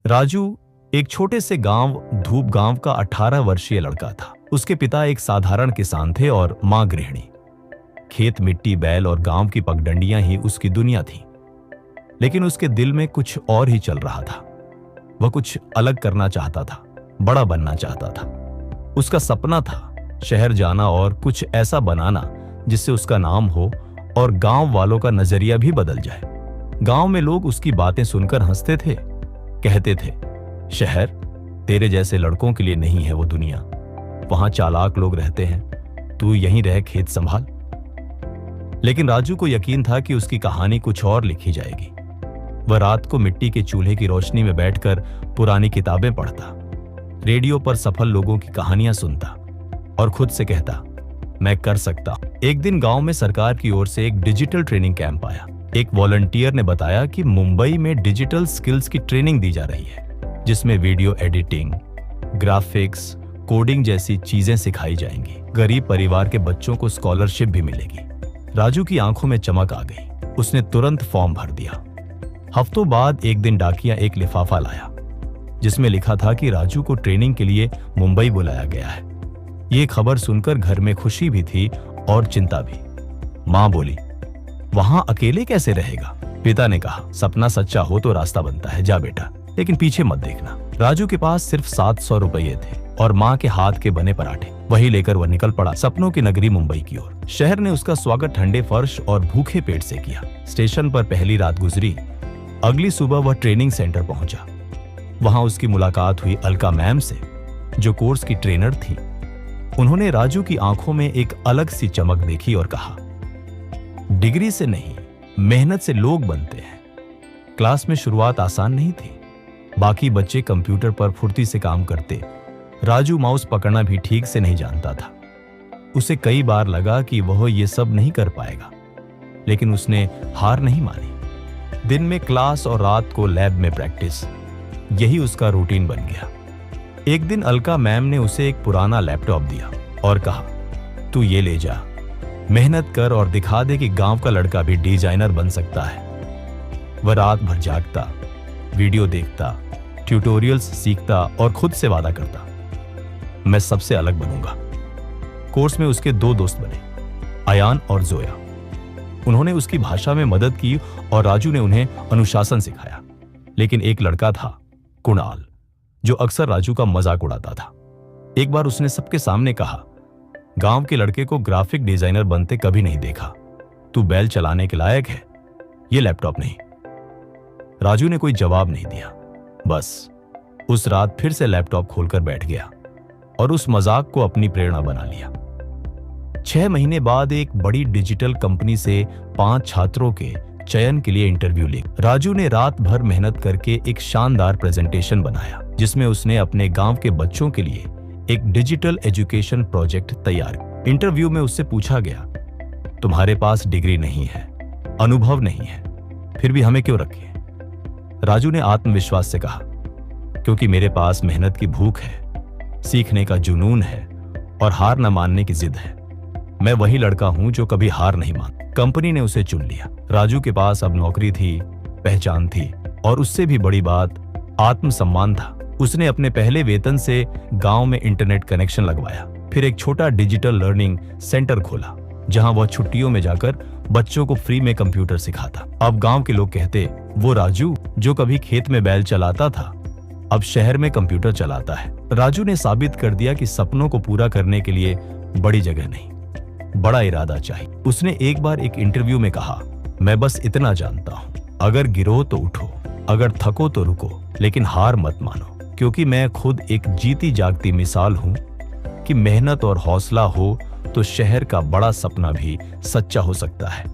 राजू एक छोटे से गांव धूप गांव का 18 वर्षीय लड़का था। उसके पिता एक साधारण किसान थे और मां गृहिणी। खेत, मिट्टी, बैल और गांव की पगडंडियां ही उसकी दुनिया थी। लेकिन उसके दिल में कुछ और ही चल रहा था। वह कुछ अलग करना चाहता था, बड़ा बनना चाहता था। उसका सपना था शहर जाना और कुछ ऐसा बनाना जिससे उसका नाम हो और गांव वालों का नजरिया भी बदल जाए। गांव में लोग उसकी बातें सुनकर हंसते थे, कहते थे, शहर तेरे जैसे लड़कों के लिए नहीं है वो दुनिया, वहां चालाक लोग रहते हैं, तू यहीं रह खेत संभाल। लेकिन राजू को यकीन था कि उसकी कहानी कुछ और लिखी जाएगी। वह रात को मिट्टी के चूल्हे की रोशनी में बैठकर पुरानी किताबें पढ़ता, रेडियो पर सफल लोगों की कहानियां सुनता और खुद से कहता, मैं कर सकता। एक दिन गांव में सरकार की ओर से एक डिजिटल ट्रेनिंग कैंप आया। एक वॉलंटियर ने बताया कि मुंबई में डिजिटल स्किल्स की ट्रेनिंग दी जा रही है, जिसमें वीडियो एडिटिंग, ग्राफिक्स, कोडिंग जैसी चीजें सिखाई जाएंगी। गरीब परिवार के बच्चों को स्कॉलरशिप भी मिलेगी। राजू की आंखों में चमक आ गई। उसने तुरंत फॉर्म भर दिया। हफ्तों बाद एक दिन डाकिया एक लिफाफा लाया, जिसमें लिखा था कि राजू को ट्रेनिंग के लिए मुंबई बुलाया गया है। ये खबर सुनकर घर में खुशी भी थी और चिंता भी। मां बोली, वहां अकेले कैसे रहेगा? पिता ने कहा, सपना सच्चा हो तो रास्ता बनता है, जा बेटा, लेकिन पीछे मत देखना। राजू के पास सिर्फ 700 रुपये थे और माँ के हाथ के बने पराठे। वही लेकर वह निकल पड़ा सपनों की नगरी मुंबई की ओर। शहर ने उसका स्वागत ठंडे फर्श और भूखे पेट से किया। स्टेशन पर पहली रात गुजरी। अगली सुबह वह ट्रेनिंग सेंटर पहुंचा। वहां उसकी मुलाकात हुई अलका मैम से, जो कोर्स की ट्रेनर थी। उन्होंने राजू की आंखों में एक अलग सी चमक देखी और कहा, डिग्री से नहीं, मेहनत से लोग बनते हैं। क्लास में शुरुआत आसान नहीं थी। बाकी बच्चे कंप्यूटर पर फुर्ती से काम करते, राजू माउस पकड़ना भी ठीक से नहीं जानता था। उसे कई बार लगा कि वह ये सब नहीं कर पाएगा, लेकिन उसने हार नहीं मानी। दिन में क्लास और रात को लैब में प्रैक्टिस, यही उसका रूटीन बन गया। एक दिन अलका मैम ने उसे एक पुराना लैपटॉप दिया और कहा, तू ये ले जा, मेहनत कर और दिखा दे कि गांव का लड़का भी डिजाइनर बन सकता है। वह रात भर जागता, वीडियो देखता, ट्यूटोरियल्स सीखता और खुद से वादा करता, मैं सबसे अलग बनूंगा। कोर्स में उसके 2 दोस्त बने, अयान और जोया। उन्होंने उसकी भाषा में मदद की और राजू ने उन्हें अनुशासन सिखाया। लेकिन एक लड़का था, कुणाल, जो अक्सर राजू का मजाक उड़ाता था। एक बार उसने सबके सामने कहा, गांव के लड़के को ग्राफिक डिजाइनर बनते कभी नहीं देखा। तू बैल चलाने के लायक है, ये लैपटॉप नहीं। राजू ने कोई जवाब नहीं दिया। बस उस रात फिर से लैपटॉप खोलकर बैठ गया और उस मजाक को अपनी प्रेरणा बना लिया। 6 महीने बाद एक बड़ी डिजिटल कंपनी से 5 छात्रों के चयन के लिए इंटरव्यू ली। राजू ने रात भर मेहनत करके एक शानदार प्रेजेंटेशन बनाया, जिसमें उसने अपने गांव के बच्चों के लिए एक डिजिटल एजुकेशन प्रोजेक्ट तैयार किया। इंटरव्यू में उससे पूछा गया, तुम्हारे पास डिग्री नहीं है, अनुभव नहीं है, फिर भी हमें क्यों रखे? राजू ने आत्मविश्वास से कहा, क्योंकि मेरे पास मेहनत की भूख है, सीखने का जुनून है और हार न मानने की जिद है। मैं वही लड़का हूं जो कभी हार नहीं मानता। कंपनी ने उसे चुन लिया। राजू के पास अब नौकरी थी, पहचान थी और उससे भी बड़ी बात, आत्मसम्मान था। उसने अपने पहले वेतन से गांव में इंटरनेट कनेक्शन लगवाया, फिर एक छोटा डिजिटल लर्निंग सेंटर खोला, जहां वह छुट्टियों में जाकर बच्चों को फ्री में कंप्यूटर सिखाता। अब गांव के लोग कहते, वो राजू जो कभी खेत में बैल चलाता था, अब शहर में कंप्यूटर चलाता है। राजू ने साबित कर दिया कि सपनों को पूरा करने के लिए बड़ी जगह नहीं, बड़ा इरादा चाहिए। उसने एक बार एक इंटरव्यू में कहा, मैं बस इतना जानता हूं, अगर गिरो तो उठो, अगर थको तो रुको, लेकिन हार मत मानो, क्योंकि मैं खुद एक जीती जागती मिसाल हूं कि मेहनत और हौसला हो तो शहर का बड़ा सपना भी सच्चा हो सकता है।